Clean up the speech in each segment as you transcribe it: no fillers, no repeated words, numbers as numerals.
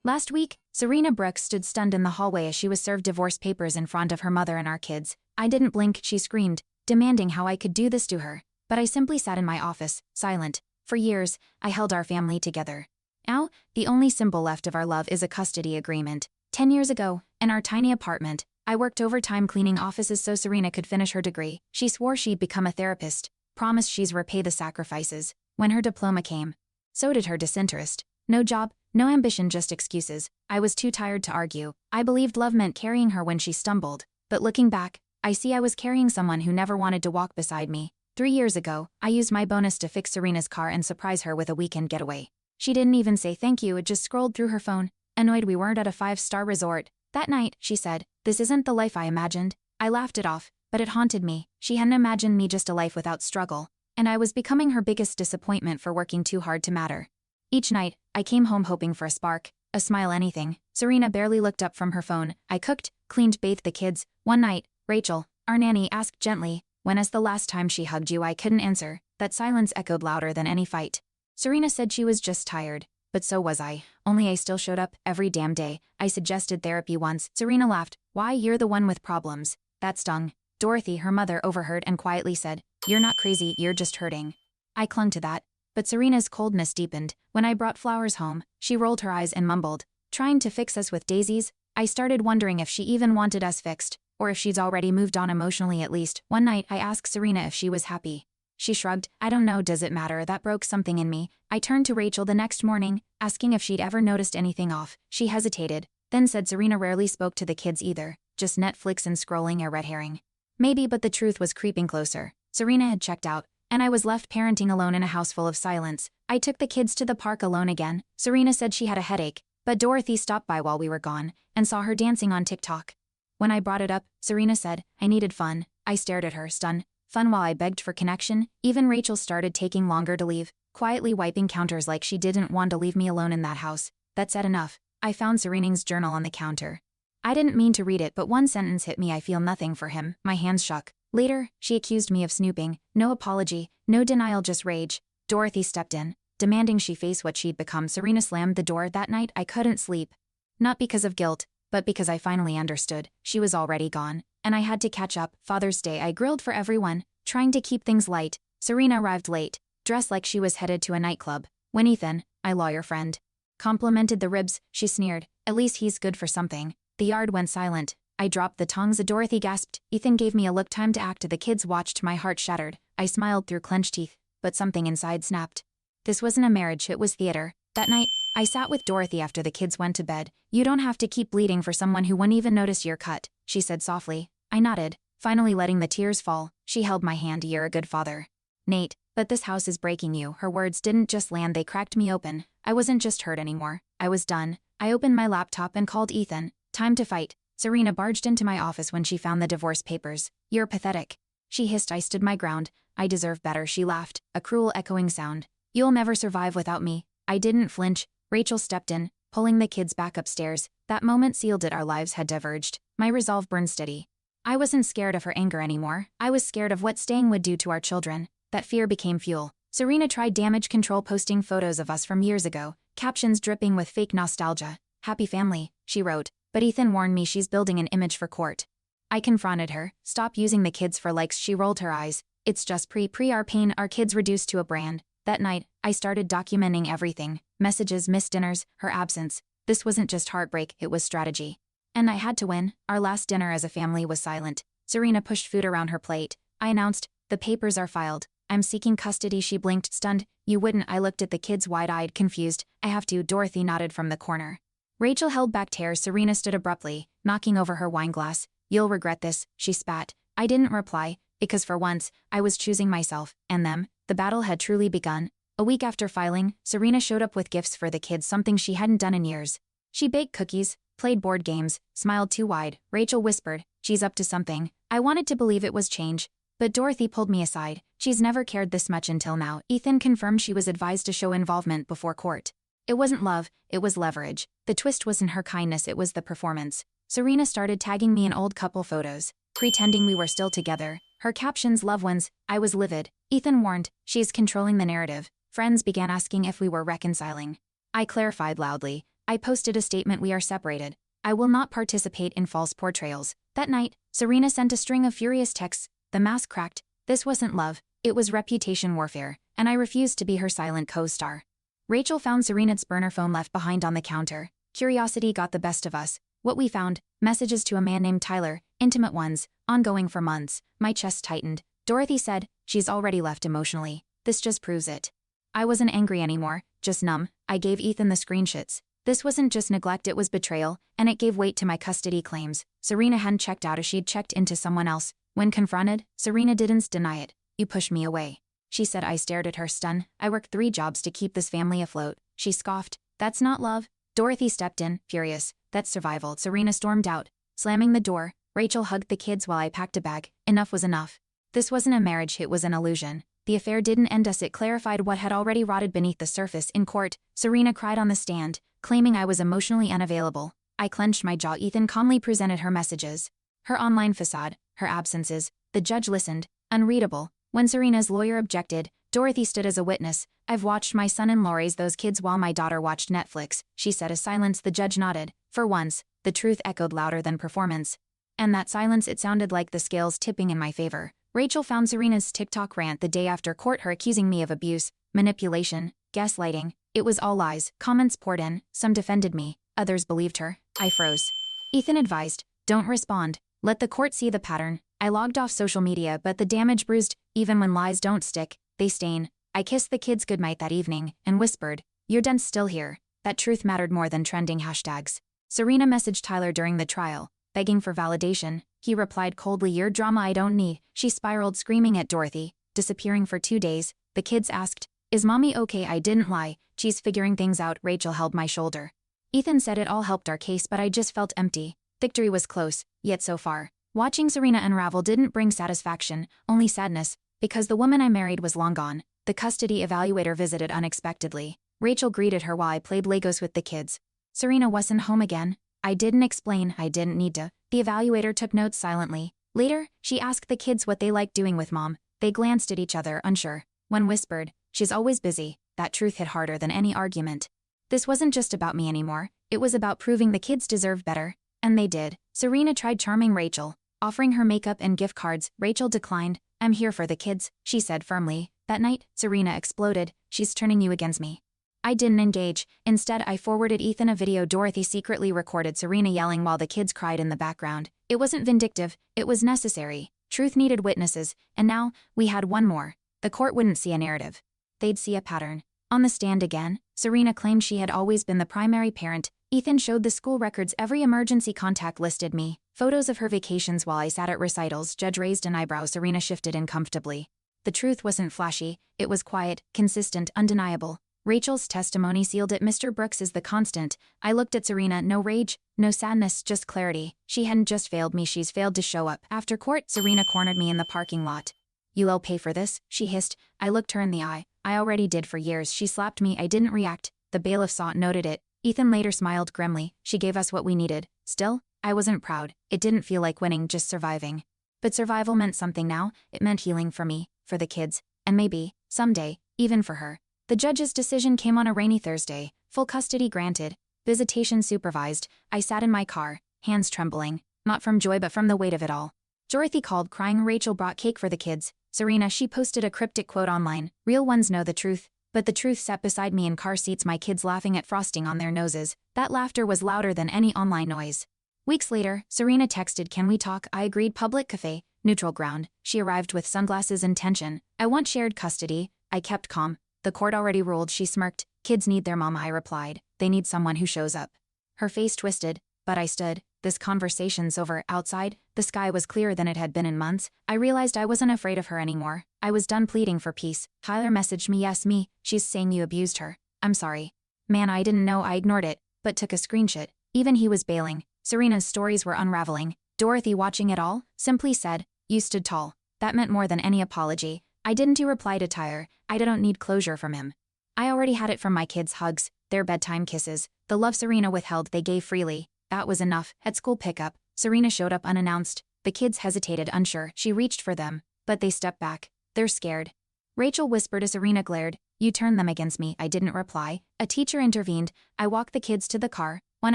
Last week, Serena Brooks stood stunned in the hallway as she was served divorce papers in front of her mother and our kids. I didn't blink, she screamed, demanding how I could do this to her. But I simply sat in my office, silent. For years, I held our family together. Now, the only symbol left of our love is a custody agreement. 10 years ago, in our tiny apartment, I worked overtime cleaning offices so Serena could finish her degree. She swore she'd become a therapist, promised she'd repay the sacrifices. When her diploma came, so did her disinterest. No job, no ambition, just excuses. I was too tired to argue. I believed love meant carrying her when she stumbled. But looking back, I see I was carrying someone who never wanted to walk beside me. 3 years ago, I used my bonus to fix Serena's car and surprise her with a weekend getaway. She didn't even say thank you, it just scrolled through her phone, annoyed we weren't at a 5-star resort. That night, she said, "This isn't the life I imagined." I laughed it off, but it haunted me. She hadn't imagined me just a life without struggle. And I was becoming her biggest disappointment for working too hard to matter. Each night, I came home hoping for a spark, a smile, anything. Serena barely looked up from her phone. I cooked, cleaned, bathed the kids. One night, Rachel, our nanny, asked gently, "When is the last time she hugged you?" I couldn't answer. That silence echoed louder than any fight. Serena said she was just tired, but so was I. Only I still showed up every damn day. I suggested therapy once. Serena laughed. "Why, you're the one with problems." That stung. Dorothy, her mother, overheard and quietly said, "You're not crazy, you're just hurting." I clung to that. But Serena's coldness deepened. When I brought flowers home, she rolled her eyes and mumbled, "Trying to fix us with daisies?" I started wondering if she even wanted us fixed, or if she'd already moved on emotionally at least. One night, I asked Serena if she was happy. She shrugged. "I don't know, does it matter?" That broke something in me. I turned to Rachel the next morning, asking if she'd ever noticed anything off. She hesitated, then said Serena rarely spoke to the kids either, just Netflix and scrolling, a red herring. Maybe, but the truth was creeping closer. Serena had checked out, and I was left parenting alone in a house full of silence. I took the kids to the park alone again. Serena said she had a headache, but Dorothy stopped by while we were gone, and saw her dancing on TikTok. When I brought it up, Serena said, "I needed fun." I stared at her, stunned. Fun while I begged for connection? Even Rachel started taking longer to leave, quietly wiping counters like she didn't want to leave me alone in that house. That said enough. I found Serena's journal on the counter. I didn't mean to read it, but one sentence hit me. "I feel nothing for him." My hands shook. Later, she accused me of snooping. No apology, no denial, just rage. Dorothy stepped in, demanding she face what she'd become. Serena slammed the door. That night, I couldn't sleep. Not because of guilt, but because I finally understood. She was already gone, and I had to catch up. Father's Day, I grilled for everyone, trying to keep things light. Serena arrived late, dressed like she was headed to a nightclub. When Ethan, my lawyer friend, complimented the ribs, she sneered, "At least he's good for something." The yard went silent. I dropped the tongs. Dorothy gasped. Ethan gave me a look. Time to act. The kids watched. My heart shattered. I smiled through clenched teeth, but something inside snapped. This wasn't a marriage, it was theater. That night, I sat with Dorothy after the kids went to bed. "You don't have to keep bleeding for someone who wouldn't even notice you're cut," she said softly. I nodded, finally letting the tears fall. She held my hand. "You're a good father, Nate, but this house is breaking you." Her words didn't just land, they cracked me open. I wasn't just hurt anymore. I was done. I opened my laptop and called Ethan. "Time to fight." Serena barged into my office when she found the divorce papers. "You're pathetic," she hissed. I stood my ground. "I deserve better," she laughed, a cruel echoing sound. "You'll never survive without me." I didn't flinch. Rachel stepped in, pulling the kids back upstairs. That moment sealed it. Our lives had diverged. My resolve burned steady. I wasn't scared of her anger anymore. I was scared of what staying would do to our children. That fear became fuel. Serena tried damage control, posting photos of us from years ago, captions dripping with fake nostalgia. "Happy family," she wrote. But Ethan warned me she's building an image for court. I confronted her. "Stop using the kids for likes." She rolled her eyes. "It's just our pain, our kids reduced to a brand." That night, I started documenting everything. Messages, missed dinners, her absence. This wasn't just heartbreak, it was strategy. And I had to win. Our last dinner as a family was silent. Serena pushed food around her plate. I announced, "The papers are filed. I'm seeking custody." She blinked, stunned. "You wouldn't?" I looked at the kids wide-eyed, confused. "I have to." Dorothy nodded from the corner. Rachel held back tears. Serena stood abruptly, knocking over her wine glass. "You'll regret this," she spat. I didn't reply, because for once, I was choosing myself, and them. The battle had truly begun. A week after filing, Serena showed up with gifts for the kids, something she hadn't done in years. She baked cookies, played board games, smiled too wide. Rachel whispered, "She's up to something." I wanted to believe it was change, but Dorothy pulled me aside. "She's never cared this much until now." Ethan confirmed she was advised to show involvement before court. It wasn't love, it was leverage. The twist wasn't her kindness, it was the performance. Serena started tagging me in old couple photos, pretending we were still together. Her captions, "loved ones." I was livid. Ethan warned, "She's controlling the narrative." Friends began asking if we were reconciling. I clarified loudly, I posted a statement, we are separated. I will not participate in false portrayals. That night, Serena sent a string of furious texts. The mask cracked. This wasn't love, it was reputation warfare, and I refused to be her silent co-star. Rachel found Serena's burner phone left behind on the counter. Curiosity got the best of us. What we found: messages to a man named Tyler, intimate ones, ongoing for months. My chest tightened. Dorothy said, she's already left emotionally. This just proves it. I wasn't angry anymore, just numb. I gave Ethan the screenshots. This wasn't just neglect, it was betrayal, and it gave weight to my custody claims. Serena hadn't checked out as she'd checked into someone else. When confronted, Serena didn't deny it. You pushed me away, she said. I stared at her, stunned. I worked 3 jobs to keep this family afloat. She scoffed. That's not love. Dorothy stepped in, furious. That's survival. Serena stormed out, slamming the door. Rachel hugged the kids while I packed a bag. Enough was enough. This wasn't a marriage, it was an illusion. The affair didn't end us, it clarified what had already rotted beneath the surface. In court, Serena cried on the stand, claiming I was emotionally unavailable. I clenched my jaw. Ethan calmly presented her messages, her online facade, her absences. The judge listened, unreadable. When Serena's lawyer objected, Dorothy stood as a witness. I've watched my son-in-law raise those kids while my daughter watched Netflix, she said. As silence, the judge nodded. For once, the truth echoed louder than performance. And that silence, it sounded like the scales tipping in my favor. Rachel found Serena's TikTok rant the day after court, her accusing me of abuse, manipulation, gaslighting. It was all lies. Comments poured in. Some defended me, others believed her. I froze. Ethan advised, don't respond. Let the court see the pattern. I logged off social media, but the damage bruised. Even when lies don't stick, they stain. I kissed the kids goodnight that evening and whispered, your dent's still here. That truth mattered more than trending hashtags. Serena messaged Tyler during the trial, begging for validation. He replied coldly, your drama I don't need. She spiraled, screaming at Dorothy, disappearing for 2 days. The kids asked, is mommy okay? I didn't lie. She's figuring things out. Rachel held my shoulder. Ethan said it all helped our case, but I just felt empty. Victory was close, yet so far. Watching Serena unravel didn't bring satisfaction, only sadness, because the woman I married was long gone. The custody evaluator visited unexpectedly. Rachel greeted her while I played Legos with the kids. Serena wasn't home again. I didn't explain, I didn't need to. The evaluator took notes silently. Later, she asked the kids what they liked doing with mom. They glanced at each other, unsure. One whispered, she's always busy. That truth hit harder than any argument. This wasn't just about me anymore. It was about proving the kids deserved better. And they did. Serena tried charming Rachel, offering her makeup and gift cards. Rachel declined. I'm here for the kids, she said firmly. That night, Serena exploded. She's turning you against me. I didn't engage. Instead, I forwarded Ethan a video Dorothy secretly recorded Serena yelling while the kids cried in the background. It wasn't vindictive, it was necessary. Truth needed witnesses, and now, we had one more. The court wouldn't see a narrative. They'd see a pattern. On the stand again, Serena claimed she had always been the primary parent. Ethan showed the school records. Every emergency contact listed me. Photos of her vacations while I sat at recitals. Judge raised an eyebrow. Serena shifted uncomfortably. The truth wasn't flashy. It was quiet, consistent, undeniable. Rachel's testimony sealed it. Mr. Brooks is the constant. I looked at Serena. No rage, no sadness, just clarity. She hadn't just failed me, she's failed to show up. After court, Serena cornered me in the parking lot. You'll pay for this, she hissed. I looked her in the eye. I already did for years. She slapped me. I didn't react. The bailiff saw it, noted it. Ethan later smiled grimly. She gave us what we needed. Still, I wasn't proud. It didn't feel like winning, just surviving. But survival meant something now. It meant healing for me, for the kids, and maybe, someday, even for her. The judge's decision came on a rainy Thursday. Full custody granted. Visitation supervised. I sat in my car, hands trembling, not from joy but from the weight of it all. Dorothy called crying. Rachel brought cake for the kids. Serena, she posted a cryptic quote online. Real ones know the truth. But the truth sat beside me in car seats, my kids laughing at frosting on their noses. That laughter was louder than any online noise. Weeks later, Serena texted, can we talk? I agreed. Public cafe, neutral ground. She arrived with sunglasses and tension. I want shared custody. I kept calm. The court already ruled, she smirked. Kids need their mom, I replied. They need someone who shows up. Her face twisted, but I stood. This conversation's over. Outside, the sky was clearer than it had been in months. I realized I wasn't afraid of her anymore. I was done pleading for peace. Tyler messaged me. Yes, me. She's saying you abused her. I'm sorry. Man, I didn't know. I ignored it, but took a screenshot. Even he was bailing. Serena's stories were unraveling. Dorothy, watching it all, simply said, you stood tall. That meant more than any apology. I didn't reply to Tyler. I don't need closure from him. I already had it from my kids' hugs, their bedtime kisses, the love Serena withheld they gave freely. That was enough. At school pickup, Serena showed up unannounced. The kids hesitated, unsure. She reached for them, but they stepped back. They're scared. Rachel whispered as Serena glared. You turned them against me. I didn't reply. A teacher intervened. I walked the kids to the car. One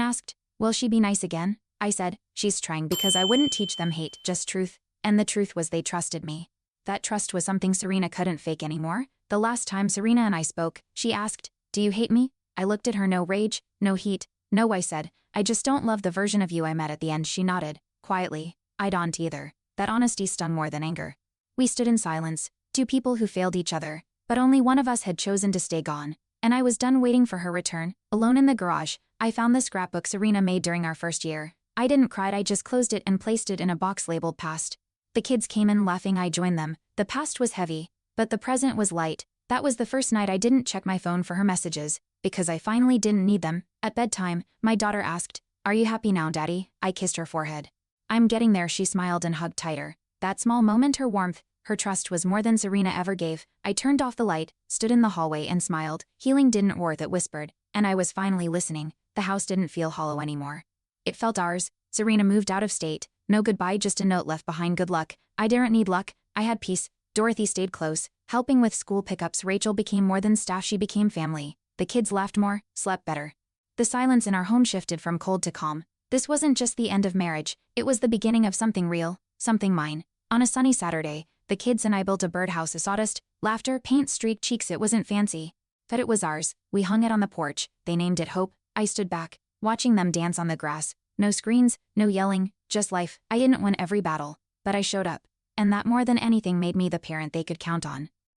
asked, will she be nice again? I said, she's trying, because I wouldn't teach them hate, just truth. And the truth was they trusted me. That trust was something Serena couldn't fake anymore. The last time Serena and I spoke, she asked, do you hate me? I looked at her, no rage, no heat. No, I said, I just don't love the version of you I met at the end. She nodded, quietly. I don't either. That honesty stung more than anger. We stood in silence, two people who failed each other, but only one of us had chosen to stay gone. And I was done waiting for her return. Alone in the garage, I found the scrapbook Serena made during our first year. I didn't cry, I just closed it and placed it in a box labeled past. The kids came in laughing, I joined them. The past was heavy, but the present was light. That was the first night I didn't check my phone for her messages, because I finally didn't need them. At bedtime, my daughter asked, are you happy now, Daddy? I kissed her forehead. I'm getting there, she smiled and hugged tighter. That small moment, her warmth, her trust was more than Serena ever gave. I turned off the light, stood in the hallway and smiled. Healing didn't worth it, whispered, and I was finally listening. The house didn't feel hollow anymore. It felt ours. Serena moved out of state. No goodbye, just a note left behind. Good luck. I didn't need luck. I had peace. Dorothy stayed close, helping with school pickups. Rachel became more than staff, she became family. The kids laughed more, slept better. The silence in our home shifted from cold to calm. This wasn't just the end of marriage, it was the beginning of something real, something mine. On a sunny Saturday, the kids and I built a birdhouse, a sawdust, laughter, paint-streaked cheeks. It wasn't fancy, but it was ours. We hung it on the porch. They named it Hope. I stood back, watching them dance on the grass. No screens, no yelling, just life. I didn't win every battle, but I showed up. And that more than anything made me the parent they could count on.